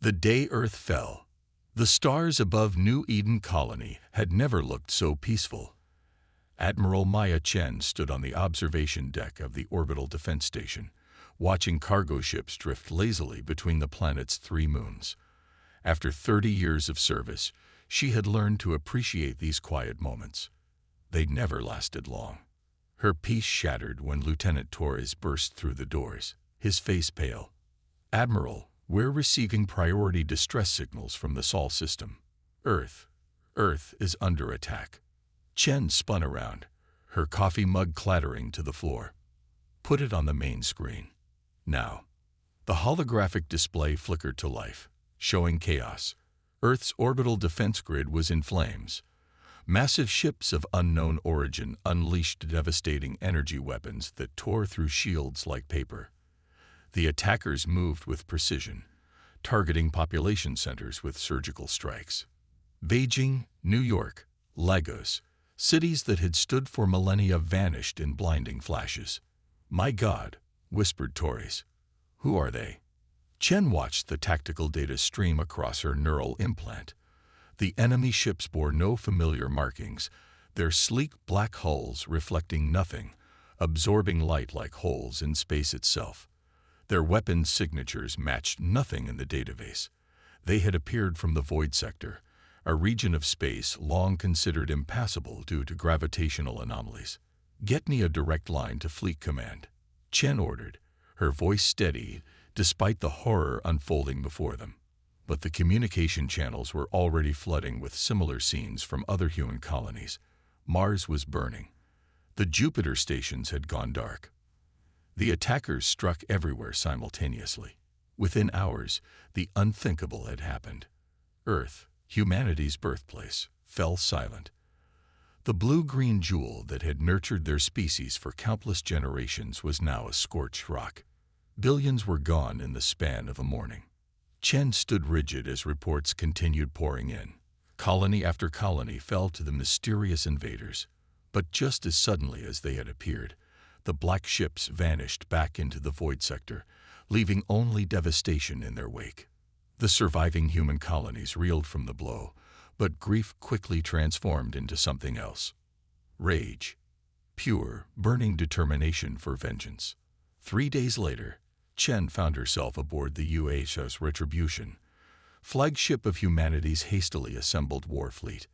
The day Earth fell, the stars above New Eden Colony had never looked so peaceful. Admiral Maya Chen stood on the observation deck of the Orbital Defense Station, watching cargo ships drift lazily between the planet's 3 moons. After 30 years of service, she had learned to appreciate these quiet moments. They never lasted long. Her peace shattered when Lieutenant Torres burst through the doors, his face pale. "Admiral, we're receiving priority distress signals from the Sol system. Earth is under attack." Chen spun around, her coffee mug clattering to the floor. "Put it on the main screen. Now." The holographic display flickered to life, showing chaos. Earth's orbital defense grid was in flames. Massive ships of unknown origin unleashed devastating energy weapons that tore through shields like paper. The attackers moved with precision, targeting population centers with surgical strikes. Beijing, New York, Lagos, cities that had stood for millennia vanished in blinding flashes. "My God," whispered Torres. "Who are they?" Chen watched the tactical data stream across her neural implant. The enemy ships bore no familiar markings, their sleek black hulls reflecting nothing, absorbing light like holes in space itself. Their weapons' signatures matched nothing in the database. They had appeared from the void sector, a region of space long considered impassable due to gravitational anomalies. "Get me a direct line to Fleet Command," Chen ordered, her voice steady despite the horror unfolding before them. But the communication channels were already flooding with similar scenes from other human colonies. Mars was burning. The Jupiter stations had gone dark. The attackers struck everywhere simultaneously. Within hours, the unthinkable had happened. Earth, humanity's birthplace, fell silent. The blue-green jewel that had nurtured their species for countless generations was now a scorched rock. Billions were gone in the span of a morning. Chen stood rigid as reports continued pouring in. Colony after colony fell to the mysterious invaders. But just as suddenly as they had appeared, the black ships vanished back into the void sector, leaving only devastation in their wake. The surviving human colonies reeled from the blow, but grief quickly transformed into something else. Rage. Pure, burning determination for vengeance. 3 days later, Chen found herself aboard the USS Retribution, flagship of humanity's hastily assembled war fleet.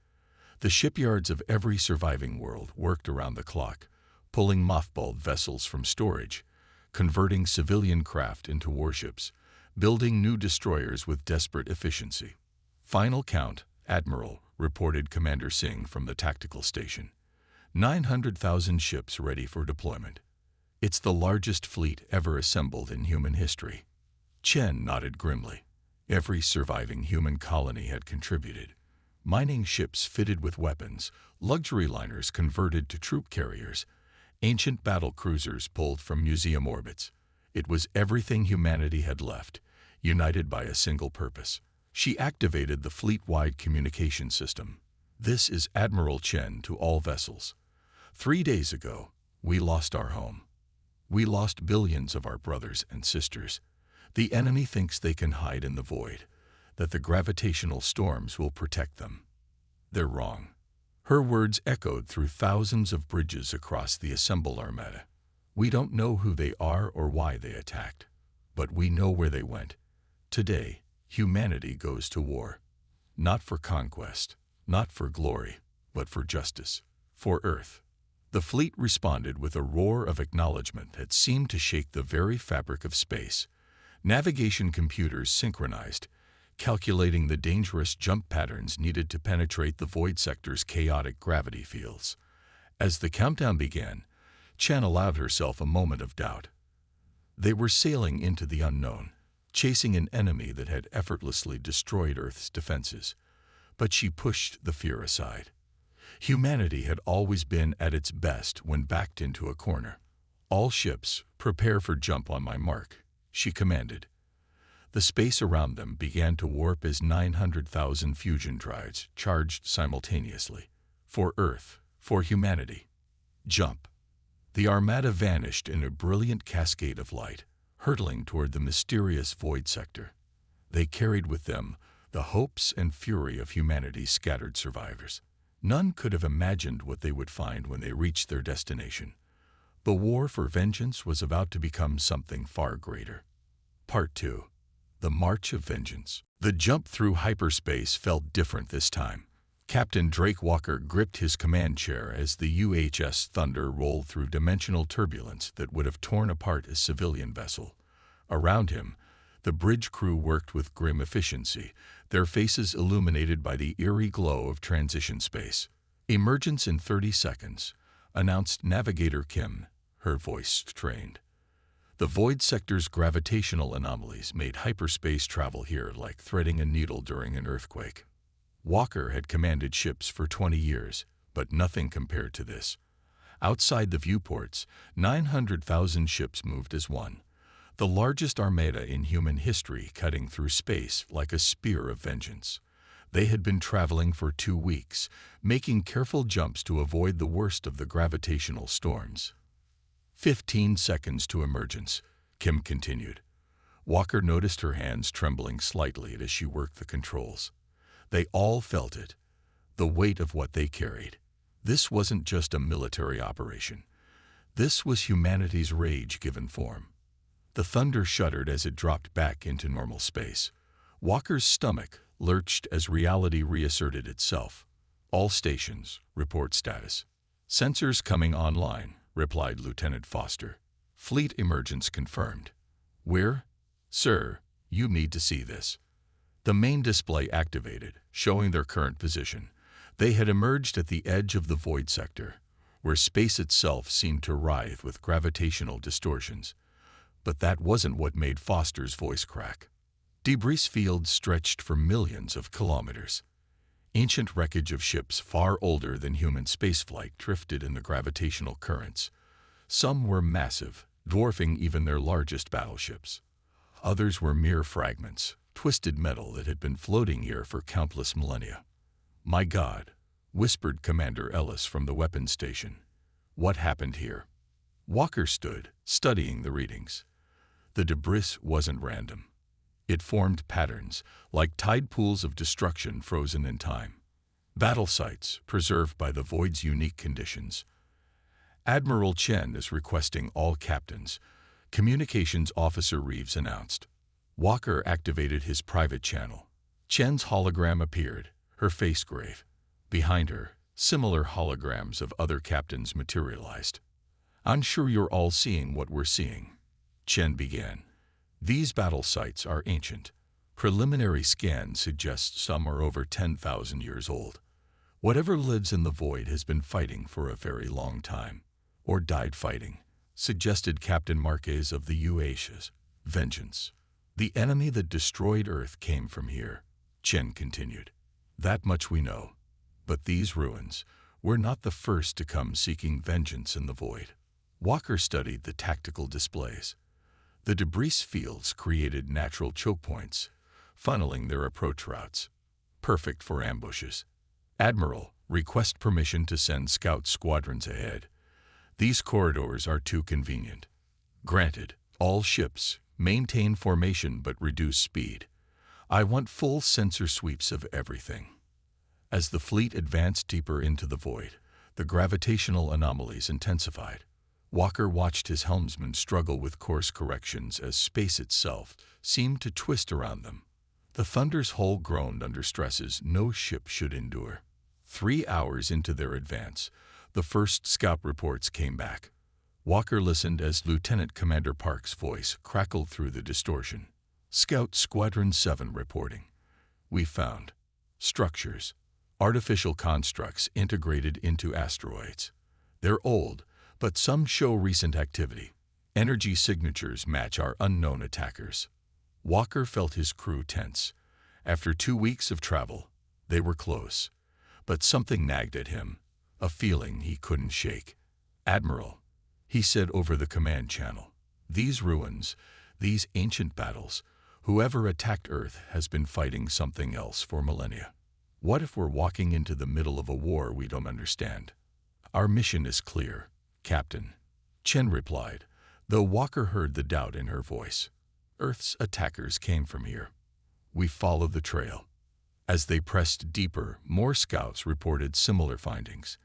The shipyards of every surviving world worked around the clock, pulling mothballed vessels from storage, converting civilian craft into warships, building new destroyers with desperate efficiency. "Final count, Admiral," reported Commander Singh from the tactical station. 900,000 ships ready for deployment. It's the largest fleet ever assembled in human history. Chen nodded grimly. Every surviving human colony had contributed. Mining ships fitted with weapons, luxury liners converted to troop carriers, ancient battle cruisers pulled from museum orbits. It was everything humanity had left, united by a single purpose. She activated the fleet-wide communication system. "This is Admiral Chen to all vessels. 3 days ago, we lost our home. We lost billions of our brothers and sisters. The enemy thinks they can hide in the void, that the gravitational storms will protect them. They're wrong." Her words echoed through thousands of bridges across the assembled armada. "We don't know who they are or why they attacked, but we know where they went. Today, humanity goes to war. Not for conquest, not for glory, but for justice, for Earth." The fleet responded with a roar of acknowledgement that seemed to shake the very fabric of space. Navigation computers synchronized, calculating the dangerous jump patterns needed to penetrate the void sector's chaotic gravity fields. As the countdown began, Chen allowed herself a moment of doubt. They were sailing into the unknown, chasing an enemy that had effortlessly destroyed Earth's defenses. But she pushed the fear aside. Humanity had always been at its best when backed into a corner. "All ships, prepare for jump on my mark," she commanded. The space around them began to warp as 900,000 fusion drives charged simultaneously. For Earth, for humanity. "Jump." The armada vanished in a brilliant cascade of light, hurtling toward the mysterious void sector. They carried with them the hopes and fury of humanity's scattered survivors. None could have imagined what they would find when they reached their destination. The war for vengeance was about to become something far greater. Part 2. The March of Vengeance. The jump through hyperspace felt different this time. Captain Drake Walker gripped his command chair as the UHS Thunder rolled through dimensional turbulence that would have torn apart a civilian vessel. Around him, the bridge crew worked with grim efficiency, their faces illuminated by the eerie glow of transition space. "Emergence in 30 seconds, announced Navigator Kim, her voice strained. The void sector's gravitational anomalies made hyperspace travel here like threading a needle during an earthquake. Walker had commanded ships for 20 years, but nothing compared to this. Outside the viewports, 900,000 ships moved as one, the largest armada in human history, cutting through space like a spear of vengeance. They had been traveling for 2 weeks, making careful jumps to avoid the worst of the gravitational storms. 15 seconds to emergence, Kim continued. Walker noticed her hands trembling slightly as she worked the controls. They all felt it, the weight of what they carried. This wasn't just a military operation. This was humanity's rage given form. The Thunder shuddered as it dropped back into normal space. Walker's stomach lurched as reality reasserted itself. "All stations, report status." "Sensors coming online," replied Lieutenant Foster. "Fleet emergence confirmed." "Where?" "Sir, you need to see this." The main display activated, showing their current position. They had emerged at the edge of the void sector, where space itself seemed to writhe with gravitational distortions. But that wasn't what made Foster's voice crack. Debris fields stretched for millions of kilometers. Ancient wreckage of ships far older than human spaceflight drifted in the gravitational currents. Some were massive, dwarfing even their largest battleships. Others were mere fragments, twisted metal that had been floating here for countless millennia. "My God," whispered Commander Ellis from the weapons station. "What happened here?" Walker stood, studying the readings. The debris wasn't random. It formed patterns, like tide pools of destruction frozen in time. Battle sites, preserved by the void's unique conditions. "Admiral Chen is requesting all captains," Communications Officer Reeves announced. Walker activated his private channel. Chen's hologram appeared, her face grave. Behind her, similar holograms of other captains materialized. "I'm sure you're all seeing what we're seeing," Chen began. "These battle sites are ancient. Preliminary scans suggest some are over 10,000 years old. Whatever lives in the void has been fighting for a very long time, or died fighting," suggested Captain Marquez of the UHS Vengeance. "The enemy that destroyed Earth came from here," Chen continued. "That much we know. But these ruins were not the first to come seeking vengeance in the void." Walker studied the tactical displays. The debris fields created natural choke points, funneling their approach routes. Perfect for ambushes. "Admiral, request permission to send scout squadrons ahead. These corridors are too convenient." "Granted. All ships, maintain formation but reduce speed. I want full sensor sweeps of everything." As the fleet advanced deeper into the void, the gravitational anomalies intensified. Walker watched his helmsman struggle with course corrections as space itself seemed to twist around them. The Thunder's hull groaned under stresses no ship should endure. 3 hours into their advance, the first scout reports came back. Walker listened as Lieutenant Commander Park's voice crackled through the distortion. "Scout Squadron 7 reporting. We found structures, artificial constructs integrated into asteroids. They're old, but some show recent activity. Energy signatures match our unknown attackers." Walker felt his crew tense. After 2 weeks of travel, they were close. But something nagged at him, a feeling he couldn't shake. "Admiral," he said over the command channel, "these ruins, these ancient battles, whoever attacked Earth has been fighting something else for millennia. What if we're walking into the middle of a war we don't understand?" "Our mission is clear, Captain," Chen replied, though Walker heard the doubt in her voice. "Earth's attackers came from here. We follow the trail. As they pressed deeper, more scouts reported similar findings.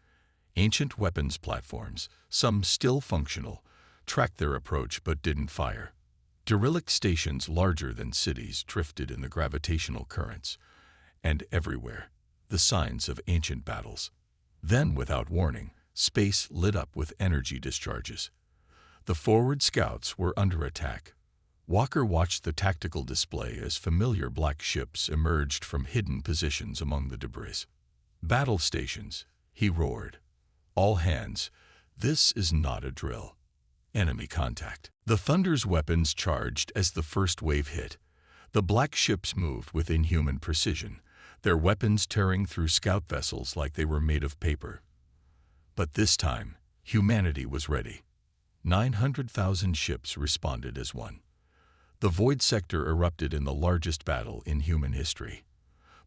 Ancient weapons platforms, some still functional, tracked their approach but didn't fire. Derelict stations larger than cities drifted in the gravitational currents, and everywhere, the signs of ancient battles. Then, without warning, space lit up with energy discharges. The forward scouts were under attack. Walker watched the tactical display as familiar black ships emerged from hidden positions among the debris. "Battle stations," he roared. "All hands, this is not a drill. Enemy contact." The Thunder's weapons charged as the first wave hit. The black ships moved with inhuman precision, their weapons tearing through scout vessels like they were made of paper. But this time, humanity was ready. 900,000 ships responded as one. The Void Sector erupted in the largest battle in human history.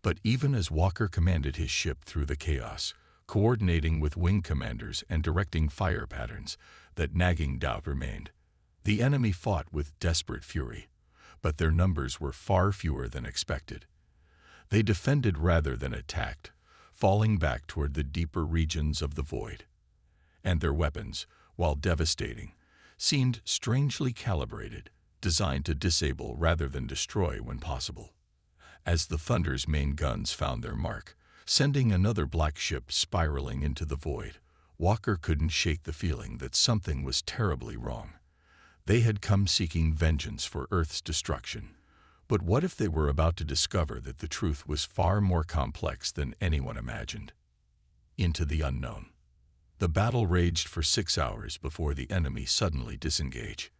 But even as Walker commanded his ship through the chaos, coordinating with wing commanders and directing fire patterns, that nagging doubt remained. The enemy fought with desperate fury, but their numbers were far fewer than expected. They defended rather than attacked, falling back toward the deeper regions of the void. And their weapons, while devastating, seemed strangely calibrated, designed to disable rather than destroy when possible. As the Thunder's main guns found their mark, sending another black ship spiraling into the void, Walker couldn't shake the feeling that something was terribly wrong. They had come seeking vengeance for Earth's destruction. But what if they were about to discover that the truth was far more complex than anyone imagined? Into the unknown. The battle raged for 6 hours before the enemy suddenly disengaged.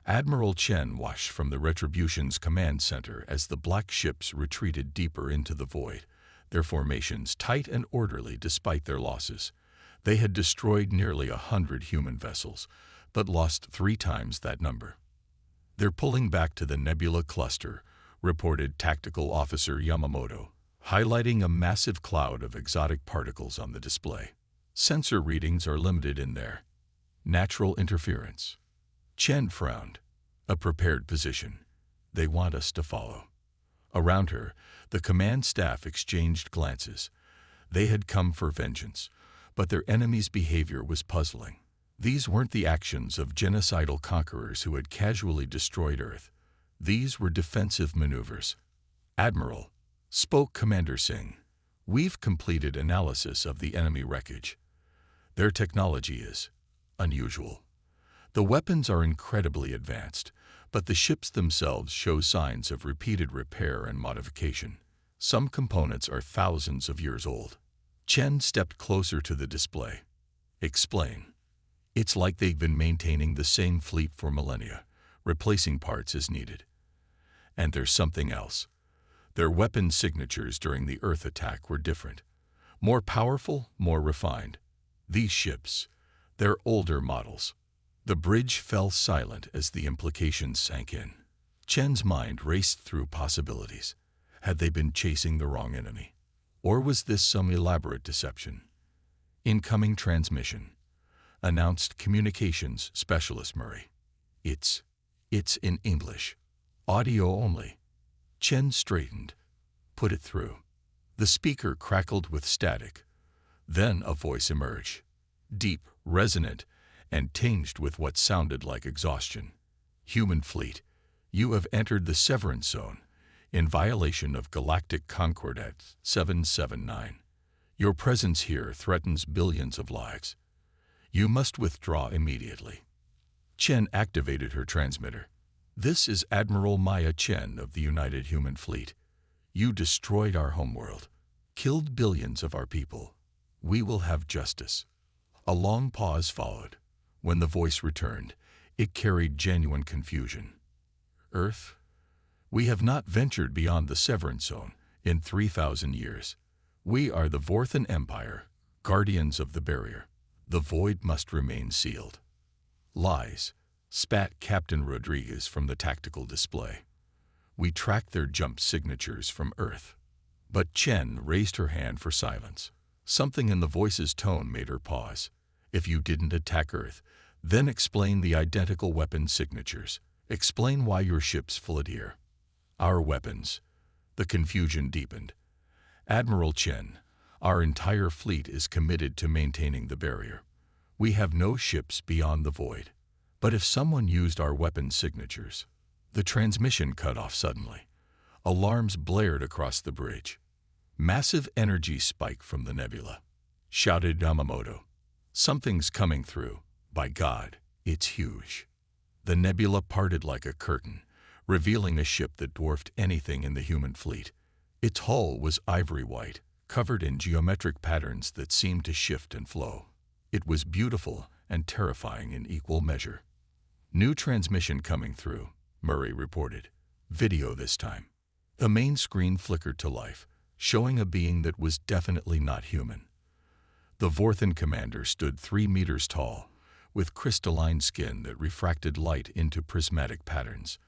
Admiral Chen watched from the Retribution's command center as the black ships retreated deeper into the void, their formations tight and orderly despite their losses. They had destroyed nearly 100 human vessels, but lost 3 times that number. "They're pulling back to the Nebula Cluster," reported Tactical Officer Yamamoto, highlighting a massive cloud of exotic particles on the display. "Sensor readings are limited in there. Natural interference." Chen frowned. "A prepared position. They want us to follow." Around her, the command staff exchanged glances. They had come for vengeance, but their enemy's behavior was puzzling. These weren't the actions of genocidal conquerors who had casually destroyed Earth. These were defensive maneuvers. "Admiral," spoke Commander Singh, "we've completed analysis of the enemy wreckage. Their technology is unusual. The weapons are incredibly advanced, but the ships themselves show signs of repeated repair and modification. Some components are thousands of years old." Chen stepped closer to the display. "Explain." "It's like they've been maintaining the same fleet for millennia, replacing parts as needed. And there's something else. Their weapon signatures during the Earth attack were different. More powerful, more refined. These ships, they're older models." The bridge fell silent as the implications sank in. Chen's mind raced through possibilities. Had they been chasing the wrong enemy? Or was this some elaborate deception? "Incoming transmission," announced Communications Specialist Murray. It's in English. Audio only." Chen straightened. "Put it through." The speaker crackled with static. Then a voice emerged. Deep, resonant, and tinged with what sounded like exhaustion. "Human fleet, you have entered the Severance Zone in violation of Galactic Concordat 779. Your presence here threatens billions of lives. You must withdraw immediately." Chen activated her transmitter. "This is Admiral Maya Chen of the United Human Fleet. You destroyed our homeworld, killed billions of our people. We will have justice." A long pause followed. When the voice returned, it carried genuine confusion. "Earth? We have not ventured beyond the Severance Zone in 3,000 years. We are the Vorthan Empire, guardians of the barrier. The void must remain sealed." "Lies," spat Captain Rodriguez from the tactical display. "We tracked their jump signatures from Earth." But Chen raised her hand for silence. Something in the voice's tone made her pause. "If you didn't attack Earth, then explain the identical weapon signatures. Explain why your ships fled here. Our weapons, The confusion deepened. Admiral Chen, our entire fleet is committed to maintaining the barrier. We have no ships beyond the void. But if someone used our weapon signatures... The transmission cut off suddenly. Alarms blared across the bridge. Massive energy spike from the nebula. Shouted Yamamoto. Something's coming through. By God, it's huge. The nebula parted like a curtain, revealing a ship that dwarfed anything in the human fleet. Its hull was ivory white, covered in geometric patterns that seemed to shift and flow. It was beautiful and terrifying in equal measure. New transmission coming through, Murray reported. Video this time. The main screen flickered to life, showing a being that was definitely not human. The Vorthan commander stood 3 meters tall, with crystalline skin that refracted light into prismatic patterns.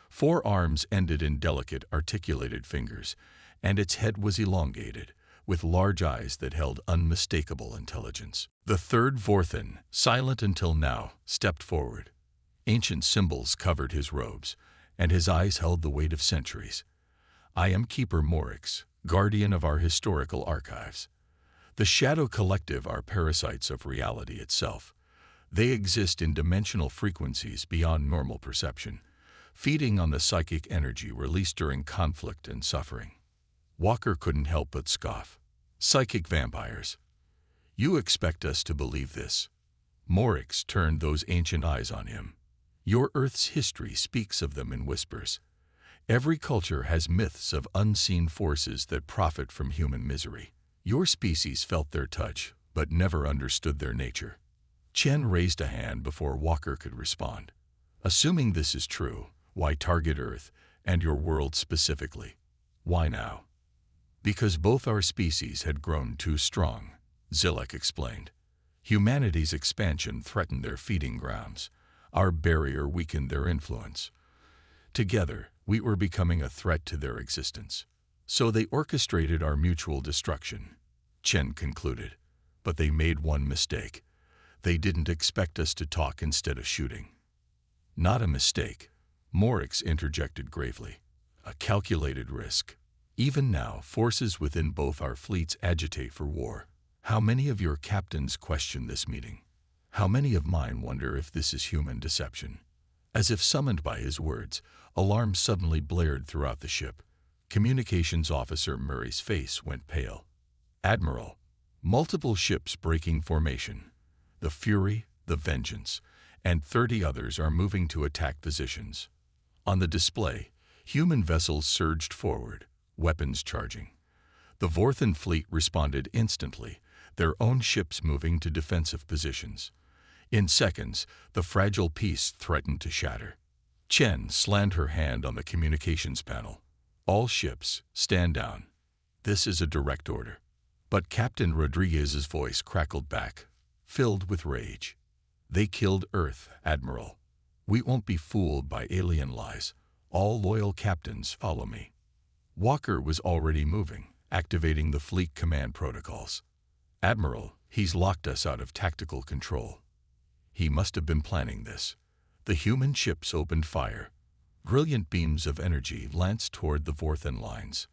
4 arms ended in delicate, articulated fingers, and its head was elongated, with large eyes that held unmistakable intelligence. The third Vorthan, silent until now, stepped forward. Ancient symbols covered his robes, and his eyes held the weight of centuries. I am Keeper Morix, guardian of our historical archives. The Shadow Collective are parasites of reality itself. They exist in dimensional frequencies beyond normal perception, feeding on the psychic energy released during conflict and suffering. Walker couldn't help but scoff. Psychic vampires. You expect us to believe this? Morix turned those ancient eyes on him. Your Earth's history speaks of them in whispers. Every culture has myths of unseen forces that profit from human misery. Your species felt their touch, but never understood their nature. Chen raised a hand before Walker could respond. Assuming this is true, why target Earth, and your world specifically? Why now? Because both our species had grown too strong, Zilek explained. Humanity's expansion threatened their feeding grounds. Our barrier weakened their influence. Together, we were becoming a threat to their existence. So they orchestrated our mutual destruction, Chen concluded. But they made one mistake. They didn't expect us to talk instead of shooting. Not a mistake, Morix interjected gravely. A calculated risk. Even now, forces within both our fleets agitate for war. How many of your captains question this meeting? How many of mine wonder if this is human deception? As if summoned by his words, alarms suddenly blared throughout the ship. Communications Officer Murray's face went pale. Admiral, multiple ships breaking formation. The Fury, the Vengeance, and 30 others are moving to attack positions. On the display, human vessels surged forward, weapons charging. The Vorthan fleet responded instantly, their own ships moving to defensive positions. In seconds, the fragile peace threatened to shatter. Chen slammed her hand on the communications panel. All ships, stand down. This is a direct order. But Captain Rodriguez's voice crackled back, filled with rage. They killed Earth, Admiral. We won't be fooled by alien lies. All loyal captains follow me. Walker was already moving, activating the fleet command protocols. Admiral, he's locked us out of tactical control. He must have been planning this. The human ships opened fire. Brilliant beams of energy lanced toward the Vorthan lines.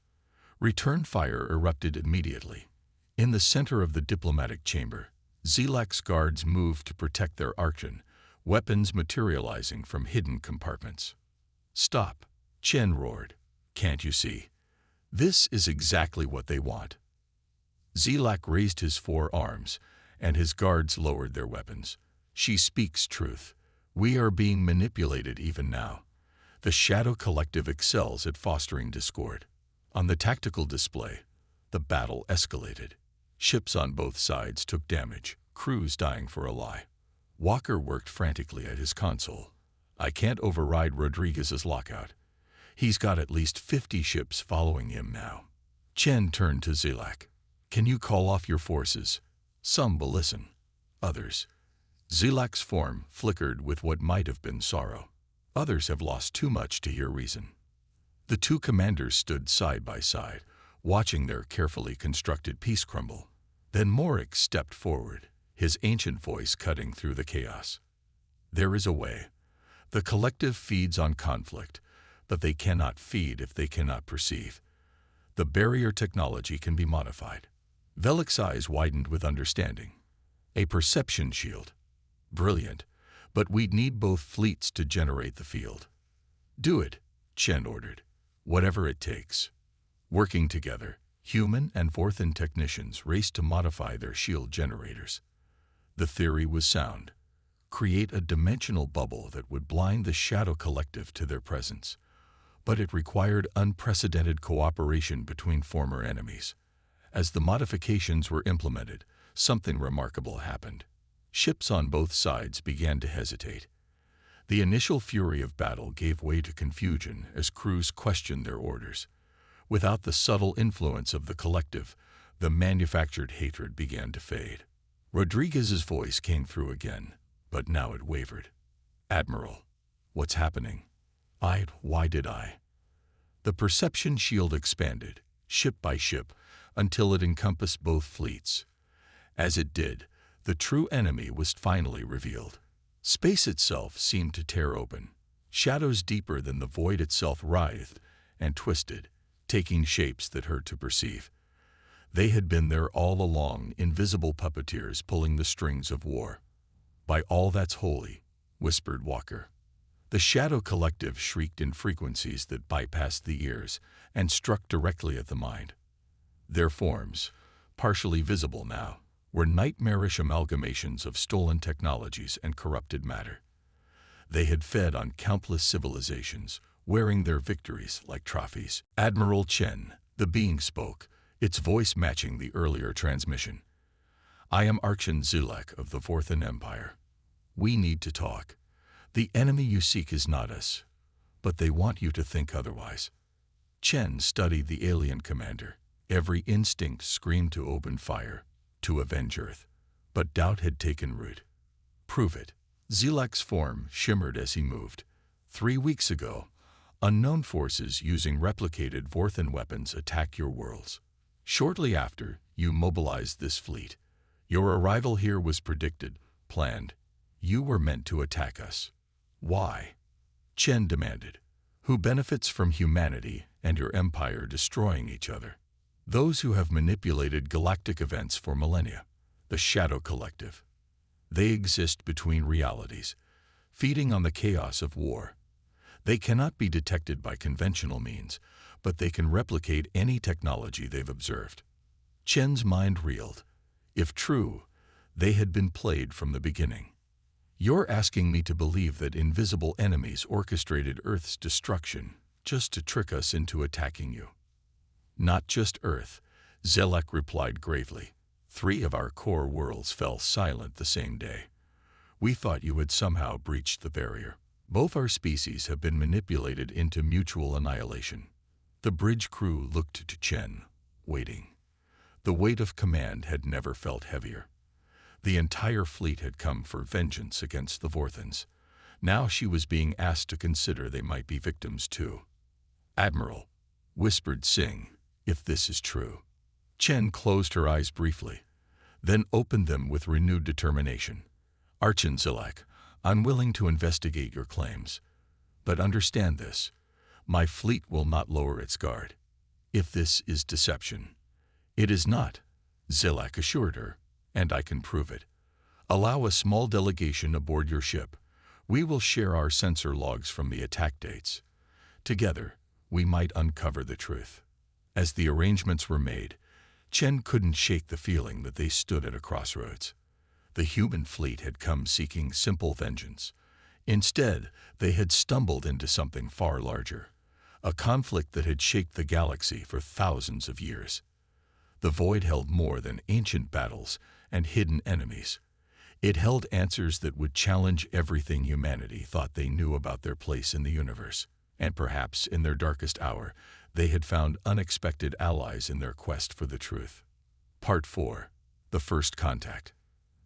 Return fire erupted immediately. In the center of the diplomatic chamber, Zilak's guards moved to protect their Archon, weapons materializing from hidden compartments. Stop, Chen roared. Can't you see? This is exactly what they want. Zilak raised his 4 arms, and his guards lowered their weapons. She speaks truth. We are being manipulated even now. The Shadow Collective excels at fostering discord. On the tactical display, the battle escalated. Ships on both sides took damage, crews dying for a lie. Walker worked frantically at his console. I can't override Rodriguez's lockout. He's got at least 50 ships following him now. Chen turned to Zilak. Can you call off your forces? Some will listen. Others. Zilak's form flickered with what might have been sorrow. Others have lost too much to hear reason. The 2 commanders stood side by side, watching their carefully constructed peace crumble. Then Morix stepped forward, his ancient voice cutting through the chaos. There is a way. The collective feeds on conflict, but they cannot feed if they cannot perceive. The barrier technology can be modified. Velik's eyes widened with understanding. A perception shield. Brilliant, but we'd need both fleets to generate the field. Do it, Chen ordered. Whatever it takes. Working together, human and Vorthan technicians raced to modify their shield generators. The theory was sound. Create a dimensional bubble that would blind the Shadow Collective to their presence. But it required unprecedented cooperation between former enemies. As the modifications were implemented, something remarkable happened. Ships on both sides began to hesitate. The initial fury of battle gave way to confusion as crews questioned their orders. Without the subtle influence of the collective, the manufactured hatred began to fade. Rodriguez's voice came through again, but now it wavered. "Admiral, what's happening? Why did I?" The perception shield expanded, ship by ship, until it encompassed both fleets. As it did, the true enemy was finally revealed. Space itself seemed to tear open. Shadows deeper than the void itself writhed and twisted, taking shapes that hurt to perceive. They had been there all along, invisible puppeteers pulling the strings of war. "By all that's holy," whispered Walker. The Shadow Collective shrieked in frequencies that bypassed the ears and struck directly at the mind. Their forms, partially visible now, were nightmarish amalgamations of stolen technologies and corrupted matter. They had fed on countless civilizations, wearing their victories like trophies. "Admiral Chen," the being spoke, its voice matching the earlier transmission. "I am Archon Zulek of the Vorthan Empire. We need to talk. The enemy you seek is not us, but they want you to think otherwise." Chen studied the alien commander. Every instinct screamed to open fire, to avenge Earth. But doubt had taken root. "Prove it." Zulek's form shimmered as he moved. 3 weeks ago, unknown forces using replicated Vorthan weapons attacked your worlds. Shortly after, you mobilized this fleet. Your arrival here was predicted, planned. You were meant to attack us. Why? Chen demanded. Who benefits from humanity and your empire destroying each other? Those who have manipulated galactic events for millennia, the Shadow Collective. They exist between realities, feeding on the chaos of war. They cannot be detected by conventional means, but they can replicate any technology they've observed. Chen's mind reeled. If true, they had been played from the beginning. You're asking me to believe that invisible enemies orchestrated Earth's destruction just to trick us into attacking you. Not just Earth, Zelek replied gravely. 3 of our core worlds fell silent the same day. We thought you had somehow breached the barrier. Both our species have been manipulated into mutual annihilation. The bridge crew looked to Chen, waiting. The weight of command had never felt heavier. The entire fleet had come for vengeance against the Vorthans. Now she was being asked to consider they might be victims too. "Admiral," whispered Singh, "if this is true." Chen closed her eyes briefly, then opened them with renewed determination. "Archon Zilak, I'm willing to investigate your claims. But understand this, my fleet will not lower its guard. If this is deception." "It is not," Zilak assured her, "and I can prove it. Allow a small delegation aboard your ship. We will share our sensor logs from the attack dates. Together, we might uncover the truth." As the arrangements were made, Chen couldn't shake the feeling that they stood at a crossroads. The human fleet had come seeking simple vengeance. Instead, they had stumbled into something far larger, a conflict that had shaped the galaxy for thousands of years. The void held more than ancient battles and hidden enemies. It held answers that would challenge everything humanity thought they knew about their place in the universe. And perhaps in their darkest hour, they had found unexpected allies in their quest for the truth. Part 4. The First Contact.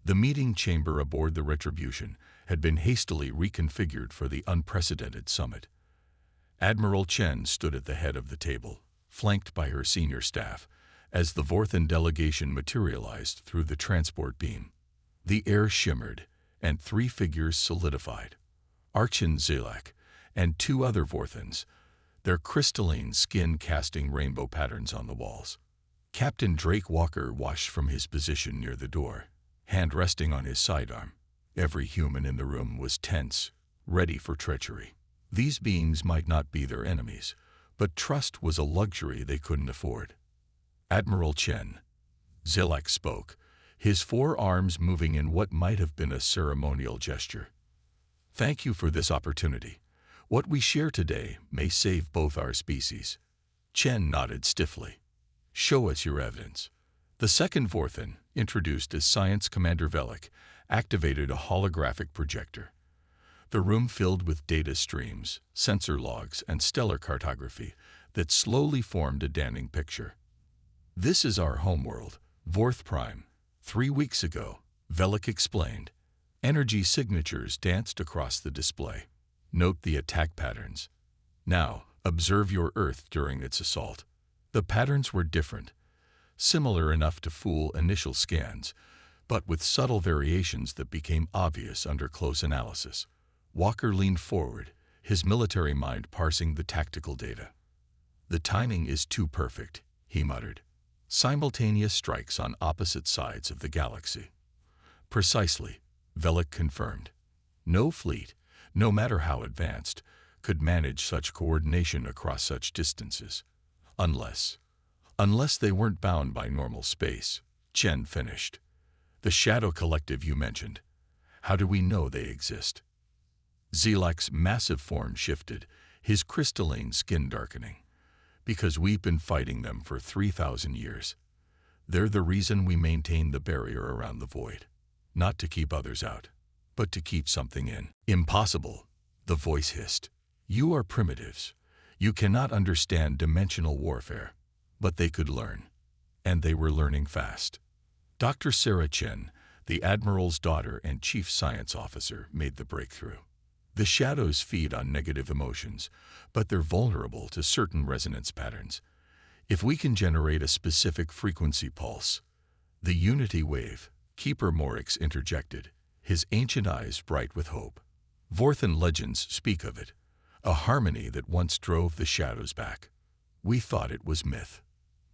The meeting chamber aboard the Retribution had been hastily reconfigured for the unprecedented summit. Admiral Chen stood at the head of the table, flanked by her senior staff, as the Vorthan delegation materialized through the transport beam. The air shimmered, and 3 figures solidified. Archon Zilak and 2 other Vorthans, their crystalline skin casting rainbow patterns on the walls. Captain Drake Walker watched from his position near the door, hand resting on his sidearm. Every human in the room was tense, ready for treachery. These beings might not be their enemies, but trust was a luxury they couldn't afford. Admiral Chen, Zilak spoke, his forearms moving in what might have been a ceremonial gesture. Thank you for this opportunity. What we share today may save both our species. Chen nodded stiffly. Show us your evidence. The second Vorthan, introduced as Science Commander Velik, activated a holographic projector. The room filled with data streams, sensor logs, and stellar cartography that slowly formed a damning picture. This is our homeworld, Vorth Prime. 3 weeks ago, Velik explained. Energy signatures danced across the display. Note the attack patterns. Now, observe your Earth during its assault. The patterns were different, similar enough to fool initial scans, but with subtle variations that became obvious under close analysis. Walker leaned forward, his military mind parsing the tactical data. The timing is too perfect, he muttered. Simultaneous strikes on opposite sides of the galaxy. Precisely, Velik confirmed. No fleet, no matter how advanced, could manage such coordination across such distances. Unless they weren't bound by normal space, Chen finished. The Shadow Collective you mentioned. How do we know they exist? Zilak's massive form shifted, his crystalline skin darkening. Because we've been fighting them for 3,000 years. They're the reason we maintain the barrier around the void. Not to keep others out, but to keep something in. Impossible, the voice hissed. You are primitives. You cannot understand dimensional warfare. But they could learn. And they were learning fast. Dr. Sarah Chen, the Admiral's daughter and Chief Science Officer, made the breakthrough. The shadows feed on negative emotions, but they're vulnerable to certain resonance patterns. If we can generate a specific frequency pulse, the unity wave, Keeper Morix interjected, his ancient eyes bright with hope. Vorthan legends speak of it, a harmony that once drove the shadows back. We thought it was myth.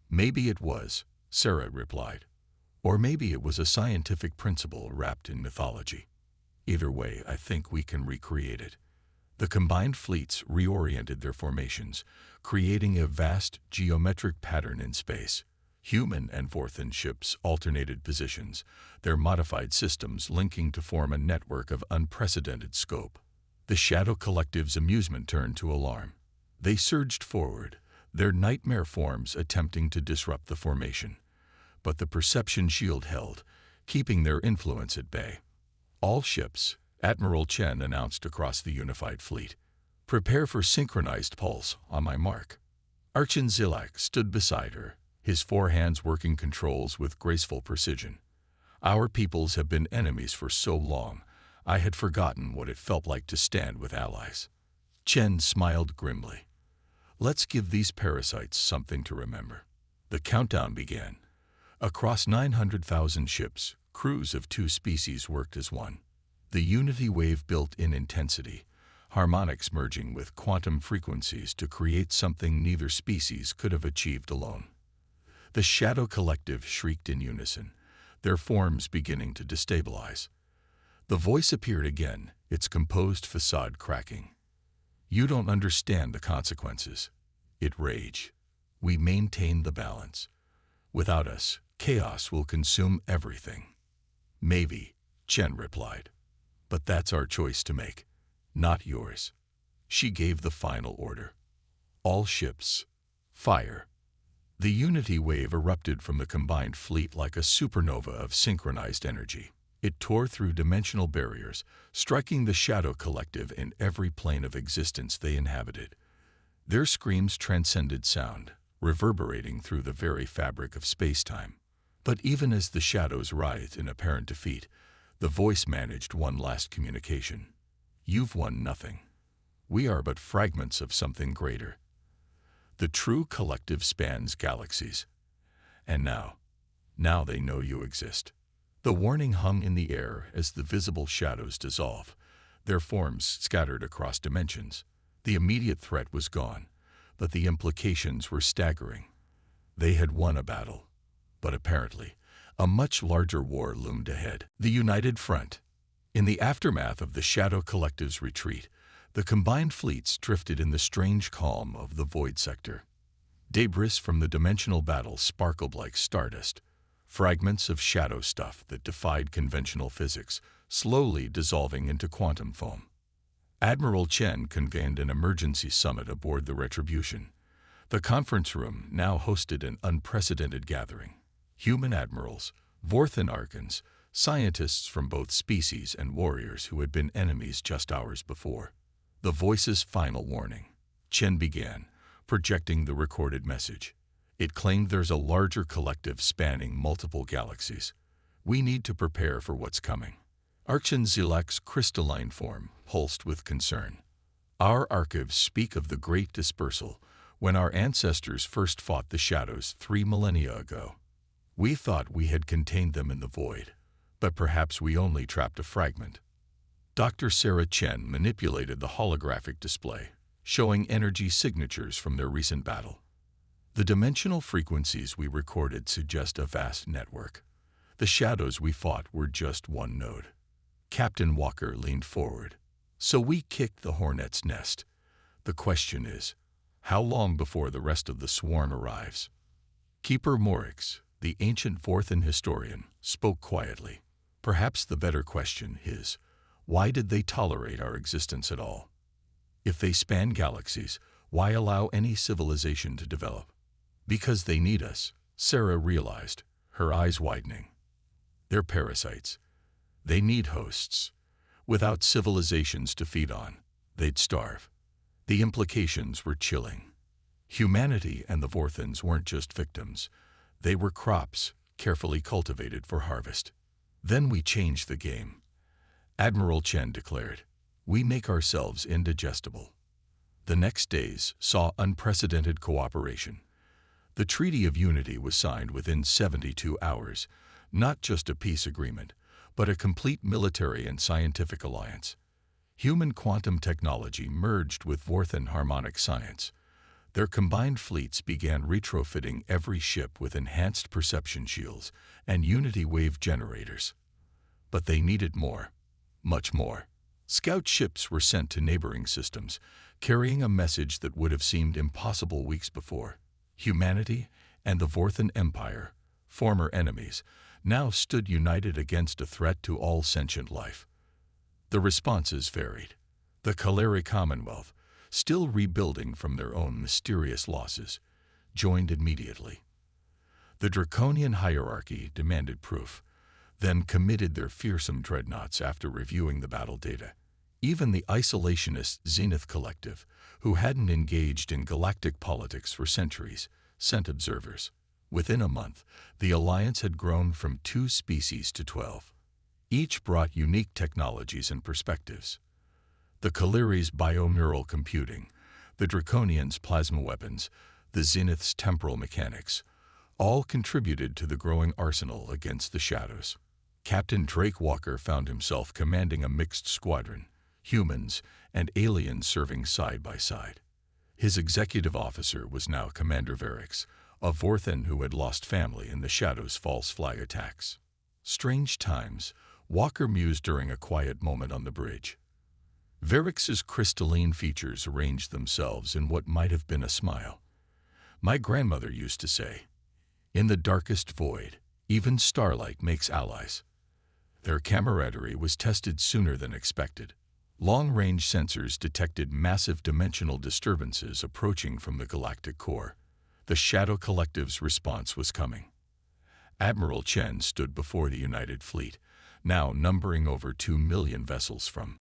Maybe it was, Sarah replied. Or maybe it was a scientific principle wrapped in mythology. Either way, I think we can recreate it. The combined fleets reoriented their formations, creating a vast geometric pattern in space. Human and Vorthan ships alternated positions, their modified systems linking to form a network of unprecedented scope. The Shadow Collective's amusement turned to alarm. They surged forward, their nightmare forms attempting to disrupt the formation. But the perception shield held, keeping their influence at bay. All ships, Admiral Chen announced across the unified fleet. Prepare for synchronized pulse on my mark. Archon Zilak stood beside her, his four hands working controls with graceful precision. Our peoples have been enemies for so long, I had forgotten what it felt like to stand with allies. Chen smiled grimly. Let's give these parasites something to remember. The countdown began. Across 900,000 ships, crews of two species worked as one. The unity wave built in intensity, harmonics merging with quantum frequencies to create something neither species could have achieved alone. The Shadow Collective shrieked in unison, their forms beginning to destabilize. The voice appeared again, its composed facade cracking. You don't understand the consequences. It raged. We maintain the balance. Without us, chaos will consume everything. Maybe, Chen replied. But that's our choice to make, not yours. She gave the final order. All ships, fire. The unity wave erupted from the combined fleet like a supernova of synchronized energy. It tore through dimensional barriers, striking the Shadow Collective in every plane of existence they inhabited. Their screams transcended sound, reverberating through the very fabric of space-time. But even as the shadows writhed in apparent defeat, the voice managed one last communication. You've won nothing. We are but fragments of something greater. The true collective spans galaxies. And now they know you exist. The warning hung in the air as the visible shadows dissolve, their forms scattered across dimensions. The immediate threat was gone, But the implications were staggering. They had won a battle, but apparently, a much larger war loomed ahead. The United Front. In the aftermath of the Shadow Collective's retreat, the combined fleets drifted in the strange calm of the Void Sector. Debris from the dimensional battle sparkled like stardust, fragments of shadow stuff that defied conventional physics, slowly dissolving into quantum foam. Admiral Chen convened an emergency summit aboard the Retribution. The conference room now hosted an unprecedented gathering. Human admirals, Vorthan Archons, scientists from both species and warriors who had been enemies just hours before. The voice's final warning. Chen began, projecting the recorded message. It claimed there's a larger collective spanning multiple galaxies. We need to prepare for what's coming. Archon Zilak's crystalline form pulsed with concern. Our archives speak of the Great Dispersal, when our ancestors first fought the shadows 3 millennia ago. We thought we had contained them in the void, but perhaps we only trapped a fragment. Dr. Sarah Chen manipulated the holographic display, showing energy signatures from their recent battle. The dimensional frequencies we recorded suggest a vast network. The shadows we fought were just one node. Captain Walker leaned forward. So we kicked the hornet's nest. The question is, how long before the rest of the swarm arrives? Keeper Morix, the ancient Vorthan historian, spoke quietly. Perhaps the better question is, why did they tolerate our existence at all? If they span galaxies, why allow any civilization to develop? Because they need us, Sarah realized, her eyes widening. They're parasites. They need hosts. Without civilizations to feed on, they'd starve. The implications were chilling. Humanity and the Vorthans weren't just victims. They were crops, carefully cultivated for harvest. Then we changed the game. Admiral Chen declared, we make ourselves indigestible. The next days saw unprecedented cooperation. The Treaty of Unity was signed within 72 hours, not just a peace agreement, but a complete military and scientific alliance. Human quantum technology merged with Vorthan harmonic science. Their combined fleets began retrofitting every ship with enhanced perception shields and unity wave generators. But they needed more, much more. Scout ships were sent to neighboring systems, carrying a message that would have seemed impossible weeks before. Humanity and the Vorthan Empire, former enemies, now stood united against a threat to all sentient life. The responses varied. The Calari Commonwealth, still rebuilding from their own mysterious losses, joined immediately. The Draconian hierarchy demanded proof, then committed their fearsome dreadnoughts after reviewing the battle data. Even the isolationist Zenith Collective, who hadn't engaged in galactic politics for centuries, sent observers. Within a month, the alliance had grown from 2 species to 12. Each brought unique technologies and perspectives. The Calari's bioneural computing, the Draconians' plasma weapons, the Zenith's temporal mechanics, all contributed to the growing arsenal against the shadows. Captain Drake Walker found himself commanding a mixed squadron, humans and aliens serving side by side. His executive officer was now Commander Varix, a Vorthan who had lost family in the Shadow's false flag attacks. Strange times, Walker mused during a quiet moment on the bridge. Varix's crystalline features arranged themselves in what might have been a smile. My grandmother used to say, in the darkest void, even starlight makes allies. Their camaraderie was tested sooner than expected. Long-range sensors detected massive dimensional disturbances approaching from the galactic core. The Shadow Collective's response was coming. Admiral Chen stood before the United Fleet, now numbering over 2 million vessels from